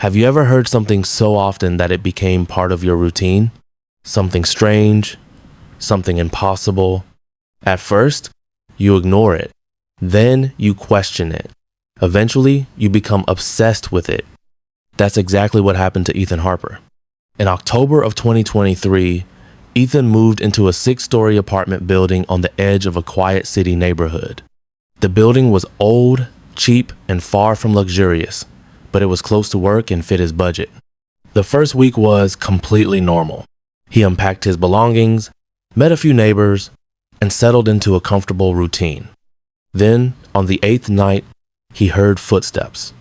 Have you ever heard something so often that it became part of your routine? Something strange, something impossible. At first, you ignore it. Then you question it. Eventually, you become obsessed with it. That's exactly what happened to Ethan Harper. In October of 2023, Ethan moved into a 6-story apartment building on the edge of a quiet city neighborhood. The building was old, cheap, and far from luxurious, but it was close to work and fit his budget. The first week was completely normal. He unpacked his belongings, met a few neighbors, and settled into a comfortable routine. Then, on the 8th night, he heard footsteps.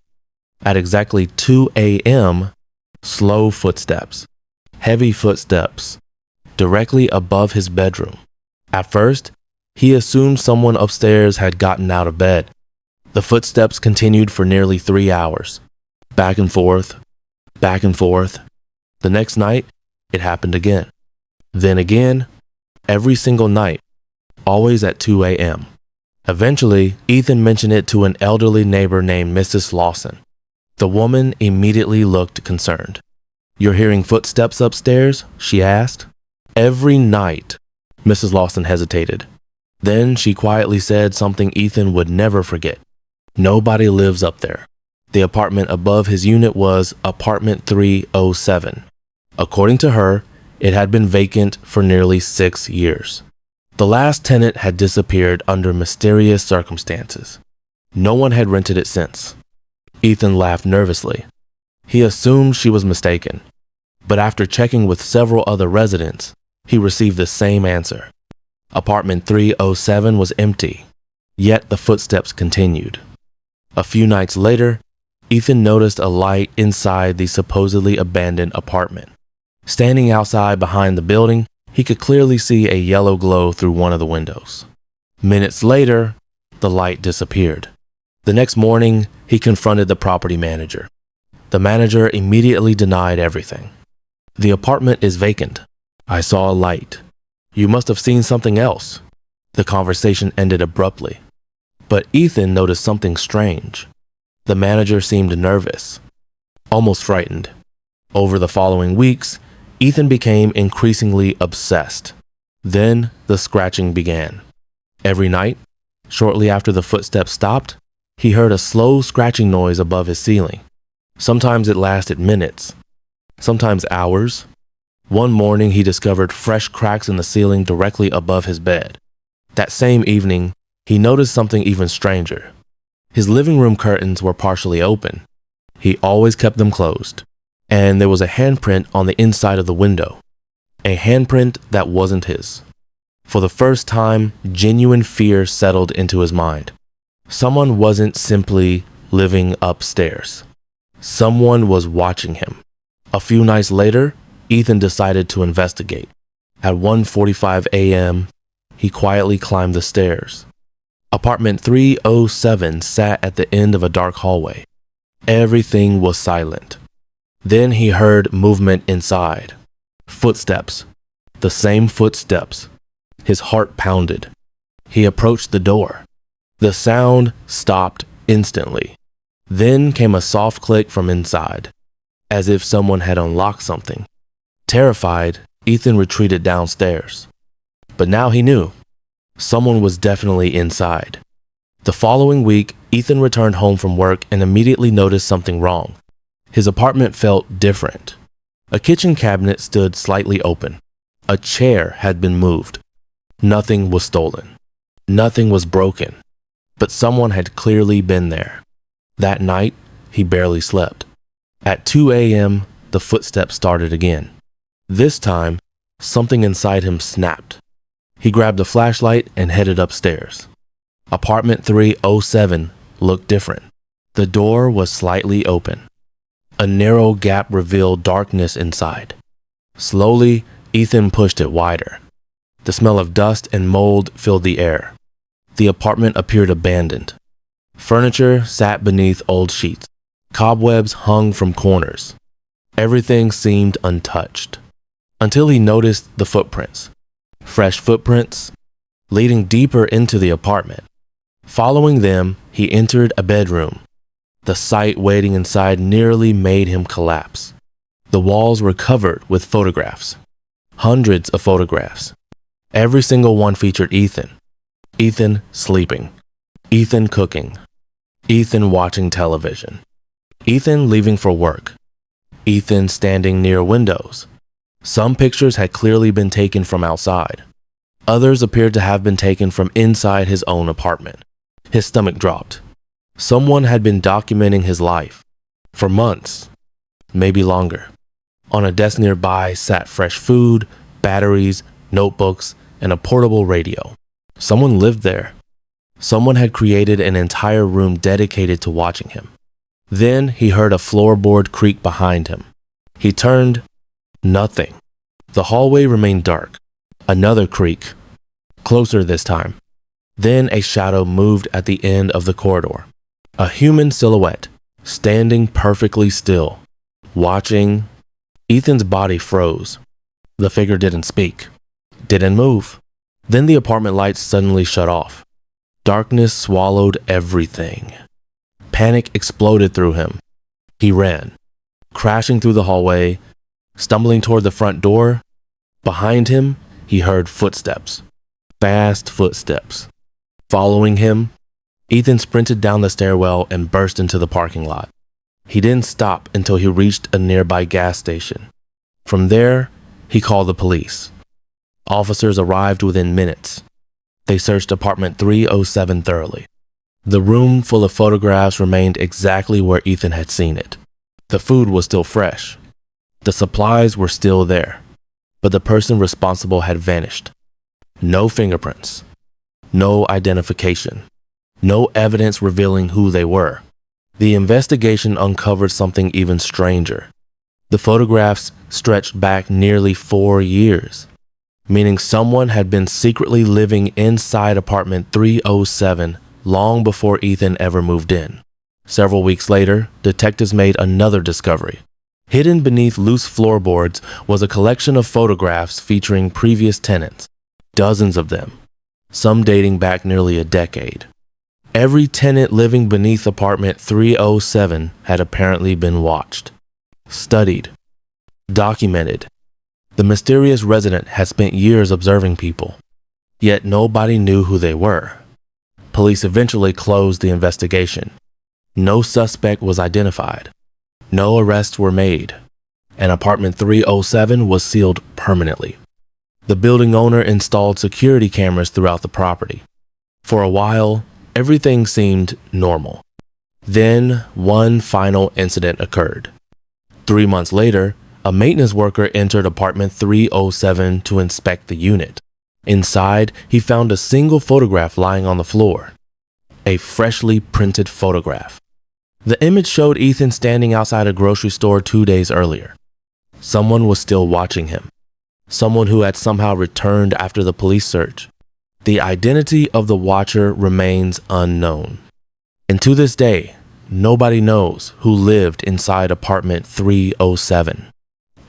At exactly 2 a.m., slow footsteps, heavy footsteps, directly above his bedroom. At first, he assumed someone upstairs had gotten out of bed. The footsteps continued for nearly 3 hours. Back and forth, back and forth. The next night, it happened again. Then again, every single night, always at 2 a.m. Eventually, Ethan mentioned it to an elderly neighbor named Mrs. Lawson. The woman immediately looked concerned. "You're hearing footsteps upstairs?" she asked. "Every night." Mrs. Lawson hesitated. Then she quietly said something Ethan would never forget. "Nobody lives up there." The apartment above his unit was apartment 307. According to her, it had been vacant for nearly 6 years. The last tenant had disappeared under mysterious circumstances. No one had rented it since. Ethan laughed nervously. He assumed she was mistaken, but after checking with several other residents, he received the same answer. Apartment 307 was empty, yet the footsteps continued. A few nights later, Ethan noticed a light inside the supposedly abandoned apartment. Standing outside behind the building, he could clearly see a yellow glow through one of the windows. Minutes later, the light disappeared. The next morning, he confronted the property manager. The manager immediately denied everything. "The apartment is vacant. I saw a light. You must have seen something else." The conversation ended abruptly. But Ethan noticed something strange. The manager seemed nervous, almost frightened. Over the following weeks, Ethan became increasingly obsessed. Then the scratching began. Every night, shortly after the footsteps stopped, he heard a slow scratching noise above his ceiling. Sometimes it lasted minutes, sometimes hours. One morning, he discovered fresh cracks in the ceiling directly above his bed. That same evening, he noticed something even stranger. His living room curtains were partially open. He always kept them closed. And there was a handprint on the inside of the window. A handprint that wasn't his. For the first time, genuine fear settled into his mind. Someone wasn't simply living upstairs. Someone was watching him. A few nights later, Ethan decided to investigate. At 1:45 a.m., he quietly climbed the stairs. Apartment 307 sat at the end of a dark hallway. Everything was silent. Then he heard movement inside. Footsteps. The same footsteps. His heart pounded. He approached the door. The sound stopped instantly. Then came a soft click from inside, as if someone had unlocked something. Terrified, Ethan retreated downstairs. But now he knew. Someone was definitely inside. The following week, Ethan returned home from work and immediately noticed something wrong. His apartment felt different. A kitchen cabinet stood slightly open. A chair had been moved. Nothing was stolen. Nothing was broken. But someone had clearly been there. That night, he barely slept. At 2 a.m., the footsteps started again. This time, something inside him snapped. He grabbed a flashlight and headed upstairs. Apartment 307 looked different. The door was slightly open. A narrow gap revealed darkness inside. Slowly, Ethan pushed it wider. The smell of dust and mold filled the air. The apartment appeared abandoned. Furniture sat beneath old sheets. Cobwebs hung from corners. Everything seemed untouched. Until he noticed the footprints. Fresh footprints, leading deeper into the apartment. Following them, he entered a bedroom. The sight waiting inside nearly made him collapse. The walls were covered with photographs. Hundreds of photographs. Every single one featured Ethan. Ethan sleeping. Ethan cooking. Ethan watching television. Ethan leaving for work. Ethan standing near windows. Some pictures had clearly been taken from outside. Others appeared to have been taken from inside his own apartment. His stomach dropped. Someone had been documenting his life for months, maybe longer. On a desk nearby sat fresh food, batteries, notebooks, and a portable radio. Someone lived there. Someone had created an entire room dedicated to watching him. Then he heard a floorboard creak behind him. He turned. Nothing. The hallway remained dark. Another creak. Closer this time. Then a shadow moved at the end of the corridor. A human silhouette, standing perfectly still, watching. Ethan's body froze. The figure didn't speak, didn't move. Then the apartment lights suddenly shut off. Darkness swallowed everything. Panic exploded through him. He ran, crashing through the hallway, stumbling toward the front door. Behind him, he heard footsteps, fast footsteps. Following him, Ethan sprinted down the stairwell and burst into the parking lot. He didn't stop until he reached a nearby gas station. From there, he called the police. Officers arrived within minutes. They searched apartment 307 thoroughly. The room full of photographs remained exactly where Ethan had seen it. The food was still fresh. The supplies were still there, but the person responsible had vanished. No fingerprints, no identification, no evidence revealing who they were. The investigation uncovered something even stranger. The photographs stretched back nearly 4 years, meaning someone had been secretly living inside apartment 307 long before Ethan ever moved in. Several weeks later, detectives made another discovery. Hidden beneath loose floorboards was a collection of photographs featuring previous tenants, dozens of them, some dating back nearly a decade. Every tenant living beneath apartment 307 had apparently been watched, studied, documented. The mysterious resident had spent years observing people, yet nobody knew who they were. Police eventually closed the investigation. No suspect was identified. No arrests were made, and apartment 307 was sealed permanently. The building owner installed security cameras throughout the property. For a while, everything seemed normal. Then, one final incident occurred. 3 months later, a maintenance worker entered apartment 307 to inspect the unit. Inside, he found a single photograph lying on the floor. A freshly printed photograph. The image showed Ethan standing outside a grocery store 2 days earlier. Someone was still watching him. Someone who had somehow returned after the police search. The identity of the watcher remains unknown. And to this day, nobody knows who lived inside apartment 307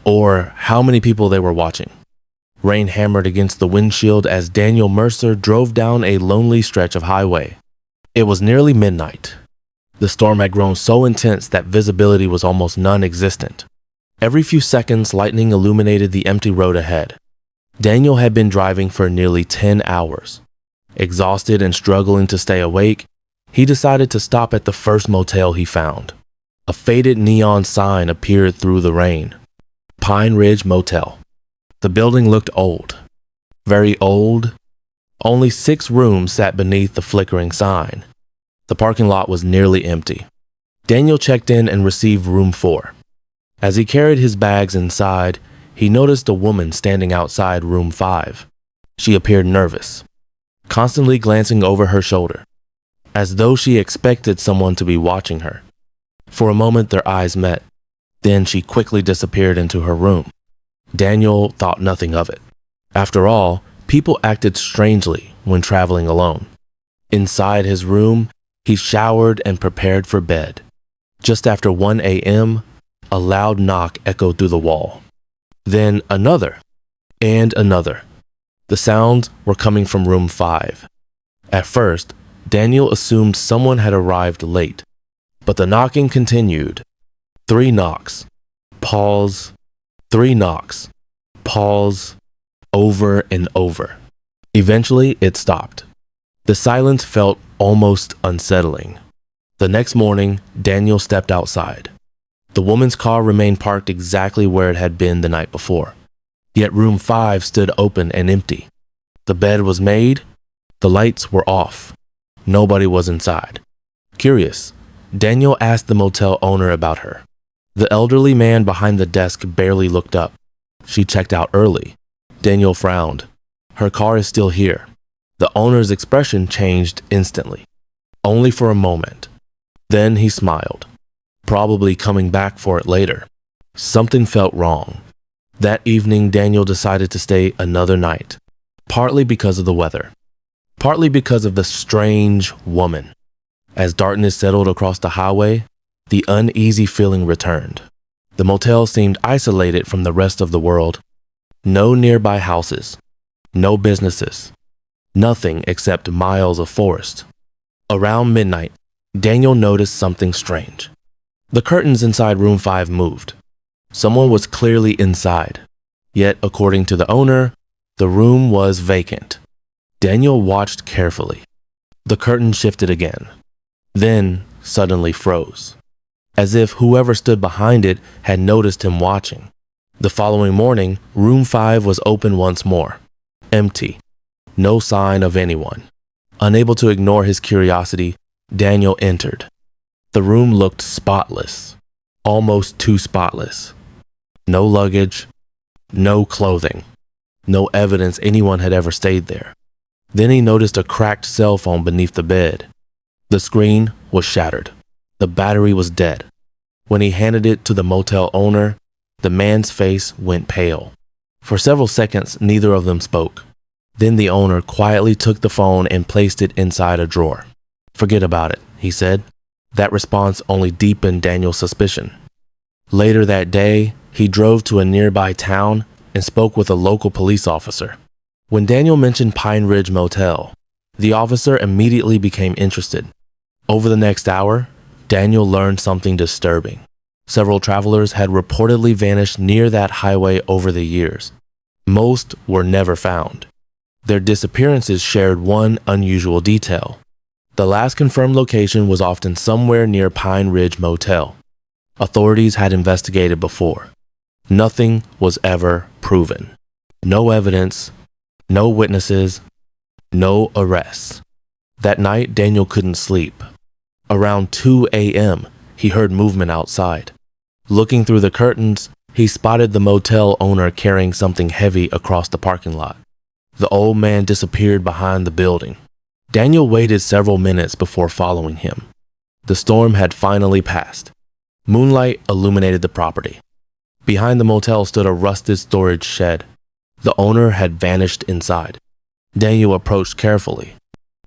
or how many people they were watching. Rain hammered against the windshield as Daniel Mercer drove down a lonely stretch of highway. It was nearly midnight. The storm had grown so intense that visibility was almost non-existent. Every few seconds, lightning illuminated the empty road ahead. Daniel had been driving for nearly 10 hours. Exhausted and struggling to stay awake, he decided to stop at the first motel he found. A faded neon sign appeared through the rain. Pine Ridge Motel. The building looked old. Very old. Only 6 rooms sat beneath the flickering sign. The parking lot was nearly empty. Daniel checked in and received room 4. As he carried his bags inside, he noticed a woman standing outside room 5. She appeared nervous, constantly glancing over her shoulder, as though she expected someone to be watching her. For a moment, their eyes met. Then she quickly disappeared into her room. Daniel thought nothing of it. After all, people acted strangely when traveling alone. Inside his room, he showered and prepared for bed. Just after 1 a.m., a loud knock echoed through the wall. Then another, and another. The sounds were coming from room 5. At first, Daniel assumed someone had arrived late. But the knocking continued. 3 knocks. Pause. 3 knocks. Pause. Over and over. Eventually, it stopped. The silence felt almost unsettling. The next morning, Daniel stepped outside. The woman's car remained parked exactly where it had been the night before. Yet room 5 stood open and empty. The bed was made. The lights were off. Nobody was inside. Curious, Daniel asked the motel owner about her. The elderly man behind the desk barely looked up. She checked out early. Daniel frowned. Her car is still here. The owner's expression changed instantly. Only for a moment. Then he smiled, probably coming back for it later. Something felt wrong. That evening, Daniel decided to stay another night, partly because of the weather, partly because of the strange woman. As darkness settled across the highway, the uneasy feeling returned. The motel seemed isolated from the rest of the world. No nearby houses, no businesses, nothing except miles of forest. Around midnight, Daniel noticed something strange. The curtains inside room 5 moved. Someone was clearly inside. Yet, according to the owner, the room was vacant. Daniel watched carefully. The curtain shifted again, then suddenly froze, as if whoever stood behind it had noticed him watching. The following morning, room 5 was open once more, empty, no sign of anyone. Unable to ignore his curiosity, Daniel entered. The room looked spotless, almost too spotless. No luggage, no clothing, no evidence anyone had ever stayed there. Then he noticed a cracked cell phone beneath the bed. The screen was shattered. The battery was dead. When he handed it to the motel owner, the man's face went pale. For several seconds, neither of them spoke. Then the owner quietly took the phone and placed it inside a drawer. "Forget about it," he said. That response only deepened Daniel's suspicion. Later that day, he drove to a nearby town and spoke with a local police officer. When Daniel mentioned Pine Ridge Motel, the officer immediately became interested. Over the next hour, Daniel learned something disturbing. Several travelers had reportedly vanished near that highway over the years. Most were never found. Their disappearances shared one unusual detail. The last confirmed location was often somewhere near Pine Ridge Motel. Authorities had investigated before. Nothing was ever proven. No evidence, no witnesses, no arrests. That night, Daniel couldn't sleep. Around 2 a.m., he heard movement outside. Looking through the curtains, he spotted the motel owner carrying something heavy across the parking lot. The old man disappeared behind the building. Daniel waited several minutes before following him. The storm had finally passed. Moonlight illuminated the property. Behind the motel stood a rusted storage shed. The owner had vanished inside. Daniel approached carefully.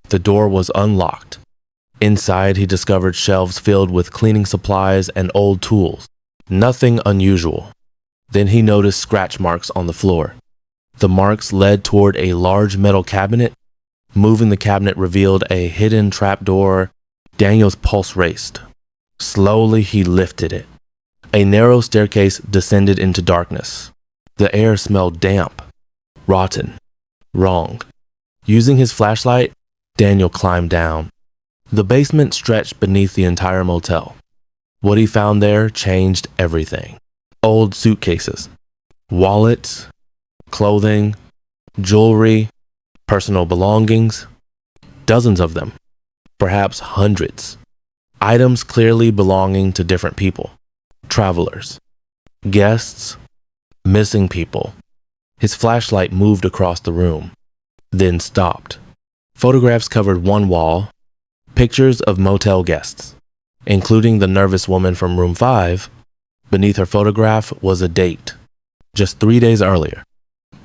The door was unlocked. Inside, he discovered shelves filled with cleaning supplies and old tools. Nothing unusual. Then he noticed scratch marks on the floor. The marks led toward a large metal cabinet. Moving the cabinet revealed a hidden trapdoor. Daniel's pulse raced. Slowly, he lifted it. A narrow staircase descended into darkness. The air smelled damp, rotten, wrong. Using his flashlight, Daniel climbed down. The basement stretched beneath the entire motel. What he found there changed everything. Old suitcases, wallets, clothing, jewelry, personal belongings, dozens of them, perhaps hundreds. Items clearly belonging to different people, travelers, guests, missing people. His flashlight moved across the room, then stopped. Photographs covered one wall, pictures of motel guests, including the nervous woman from room 5. Beneath her photograph was a date, just 3 days earlier.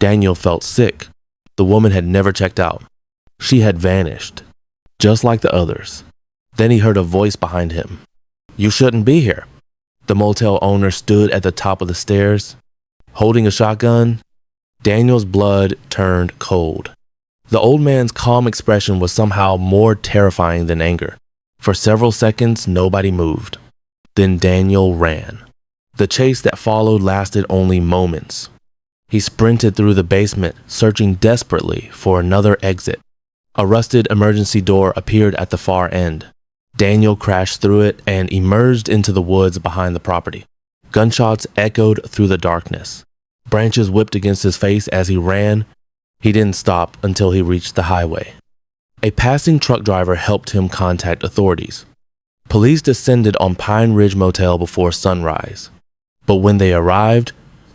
Daniel felt sick. The woman had never checked out. She had vanished, just like the others. Then he heard a voice behind him. "You shouldn't be here." The motel owner stood at the top of the stairs, holding a shotgun. Daniel's blood turned cold. The old man's calm expression was somehow more terrifying than anger. For several seconds, nobody moved. Then Daniel ran. The chase that followed lasted only moments. He sprinted through the basement, searching desperately for another exit. A rusted emergency door appeared at the far end. Daniel crashed through it and emerged into the woods behind the property. Gunshots echoed through the darkness. Branches whipped against his face as he ran. He didn't stop until he reached the highway. A passing truck driver helped him contact authorities. Police descended on Pine Ridge Motel before sunrise. But when they arrived,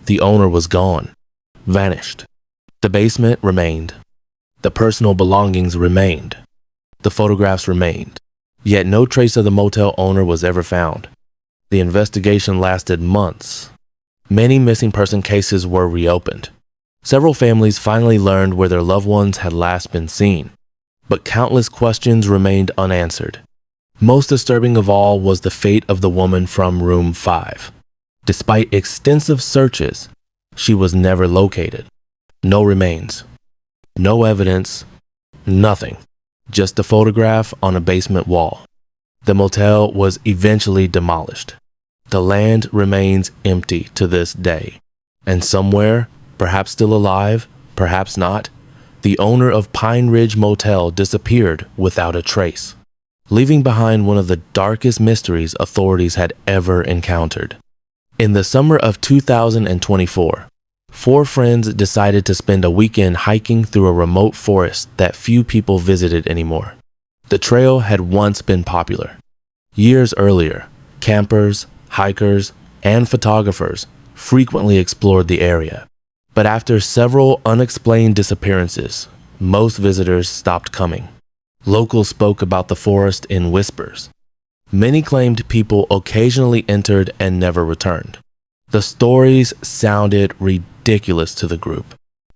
the owner was gone, vanished. The basement remained. The personal belongings remained. The photographs remained. Yet no trace of the motel owner was ever found. The investigation lasted months. Many missing person cases were reopened. Several families finally learned where their loved ones had last been seen. But countless questions remained unanswered. Most disturbing of all was the fate of the woman from room 5. Despite extensive searches, she was never located. No remains. No evidence. Nothing. Just a photograph on a basement wall. The motel was eventually demolished. The land remains empty to this day. And somewhere, perhaps still alive, perhaps not, the owner of Pine Ridge Motel disappeared without a trace, leaving behind one of the darkest mysteries authorities had ever encountered. In the summer of 2024, 4 friends decided to spend a weekend hiking through a remote forest that few people visited anymore. The trail had once been popular. Years earlier, campers, hikers, and photographers frequently explored the area. But after several unexplained disappearances, most visitors stopped coming. Locals spoke about the forest in whispers. Many claimed people occasionally entered and never returned. The stories sounded ridiculous to the group.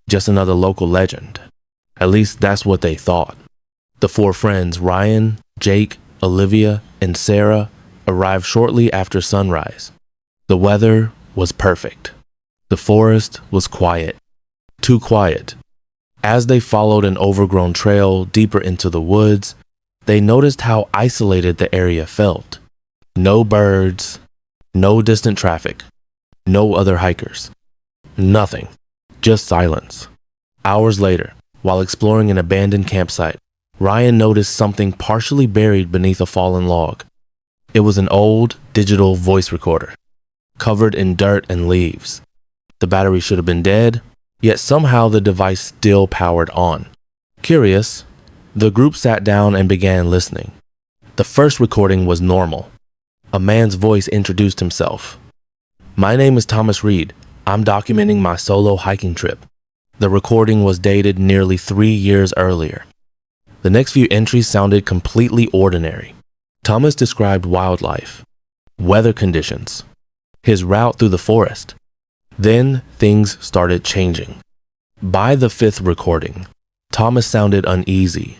Just another local legend. At least that's what they thought. The 4 friends, Ryan, Jake, Olivia, and Sarah, arrived shortly after sunrise. The weather was perfect. The forest was quiet. Too quiet. As they followed an overgrown trail deeper into the woods, they noticed how isolated the area felt. No birds, no distant traffic, no other hikers. Nothing. Just silence. Hours later, while exploring an abandoned campsite, Ryan noticed something partially buried beneath a fallen log. It was an old digital voice recorder, covered in dirt and leaves. The battery should have been dead, yet somehow the device still powered on. Curious, the group sat down and began listening. The first recording was normal. A man's voice introduced himself. "My name is Thomas Reed. I'm documenting my solo hiking trip." The recording was dated nearly 3 years earlier. The next few entries sounded completely ordinary. Thomas described wildlife, weather conditions, his route through the forest. Then things started changing. By the 5th recording, Thomas sounded uneasy.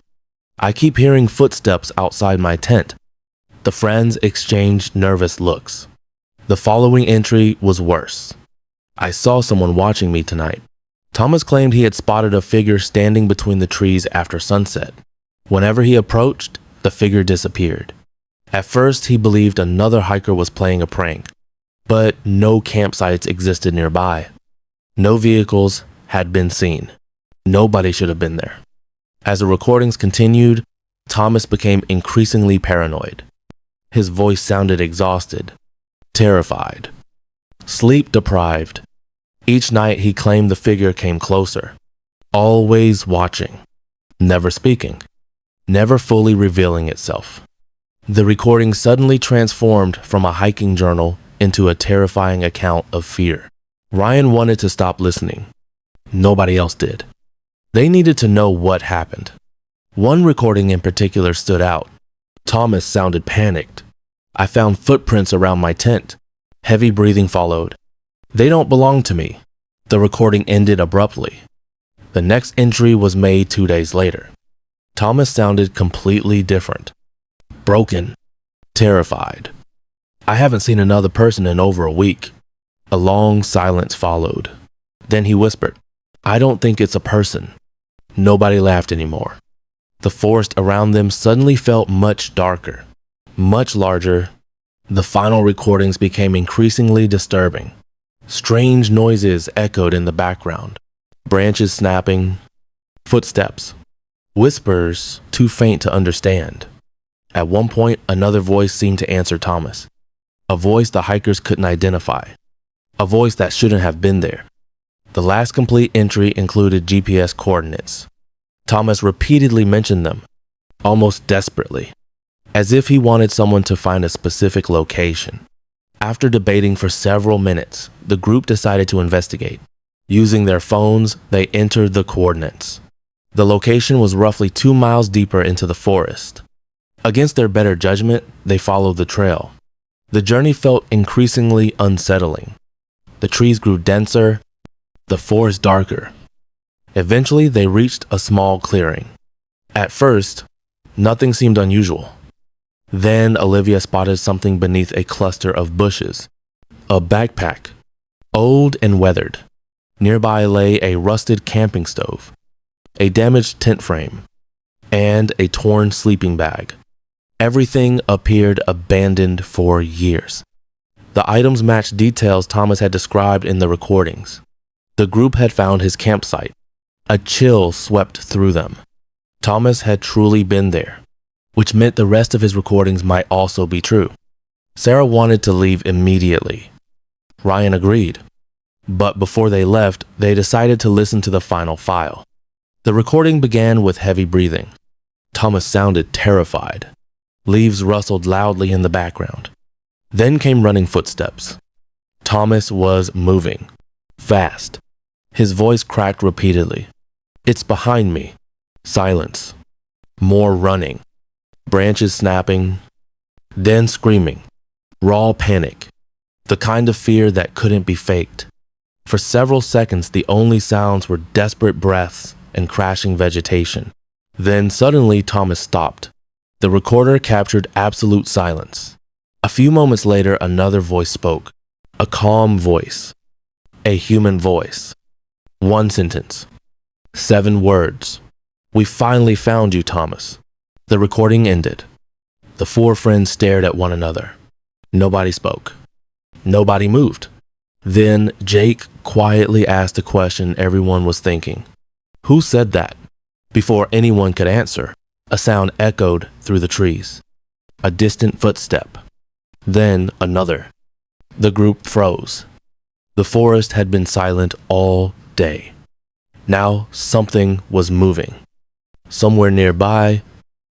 "I keep hearing footsteps outside my tent." The friends exchanged nervous looks. The following entry was worse. "I saw someone watching me tonight." Thomas claimed he had spotted a figure standing between the trees after sunset. Whenever he approached, the figure disappeared. At first, he believed another hiker was playing a prank, but no campsites existed nearby. No vehicles had been seen. Nobody should have been there. As the recordings continued, Thomas became increasingly paranoid. His voice sounded exhausted, terrified, sleep deprived. Each night he claimed the figure came closer, always watching, never speaking, never fully revealing itself. The recording suddenly transformed from a hiking journal into a terrifying account of fear. Ryan wanted to stop listening. Nobody else did. They needed to know what happened. One recording in particular stood out. Thomas sounded panicked. "I found footprints around my tent." Heavy breathing followed. "They don't belong to me." The recording ended abruptly. The next entry was made 2 days later. Thomas sounded completely different. Broken. Terrified. "I haven't seen another person in over a week." A long silence followed. Then he whispered, "I don't think it's a person." Nobody laughed anymore. The forest around them suddenly felt much darker. Much larger, the final recordings became increasingly disturbing. Strange noises echoed in the background. Branches snapping, footsteps, whispers too faint to understand. At one point, another voice seemed to answer Thomas. A voice the hikers couldn't identify. A voice that shouldn't have been there. The last complete entry included GPS coordinates. Thomas repeatedly mentioned them, almost desperately, as if he wanted someone to find a specific location. After debating for several minutes, the group decided to investigate. Using their phones, they entered the coordinates. The location was roughly 2 miles deeper into the forest. Against their better judgment, they followed the trail. The journey felt increasingly unsettling. The trees grew denser, the forest darker. Eventually, they reached a small clearing. At first, nothing seemed unusual. Then Olivia spotted something beneath a cluster of bushes. A backpack, old and weathered. Nearby lay a rusted camping stove, a damaged tent frame, and a torn sleeping bag. Everything appeared abandoned for years. The items matched details Thomas had described in the recordings. The group had found his campsite. A chill swept through them. Thomas had truly been there, which meant the rest of his recordings might also be true. Sarah wanted to leave immediately. Ryan agreed. But before they left, they decided to listen to the final file. The recording began with heavy breathing. Thomas sounded terrified. Leaves rustled loudly in the background. Then came running footsteps. Thomas was moving. Fast. His voice cracked repeatedly. "It's behind me." Silence. More running. Branches snapping. Then screaming. Raw panic. The kind of fear that couldn't be faked. For several seconds, the only sounds were desperate breaths and crashing vegetation. Then suddenly, Thomas stopped. The recorder captured absolute silence. A few moments later, another voice spoke. A calm voice. A human voice. One sentence. 7 words. "We finally found you, Thomas." The recording ended. The 4 friends stared at one another. Nobody spoke. Nobody moved. Then Jake quietly asked a question everyone was thinking. "Who said that?" Before anyone could answer, a sound echoed through the trees. A distant footstep. Then another. The group froze. The forest had been silent all day. Now something was moving. Somewhere nearby,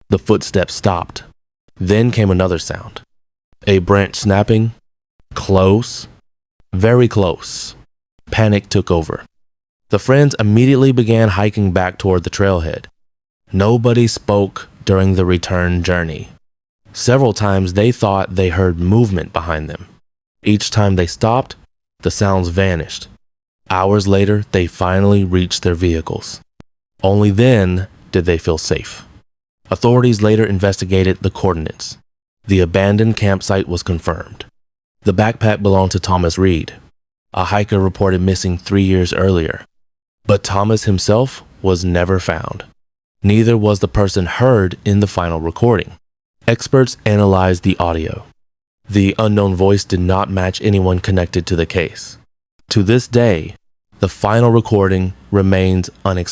the footsteps stopped. Then came another sound. A branch snapping. Close. Very close. Panic took over. The friends immediately began hiking back toward the trailhead. Nobody spoke during the return journey. Several times they thought they heard movement behind them. Each time they stopped, the sounds vanished. Hours later, they finally reached their vehicles. Only then did they feel safe. Authorities later investigated the coordinates. The abandoned campsite was confirmed. The backpack belonged to Thomas Reed, a hiker reported missing 3 years earlier. But Thomas himself was never found. Neither was the person heard in the final recording. Experts analyzed the audio. The unknown voice did not match anyone connected to the case. To this day, the final recording remains unexplained.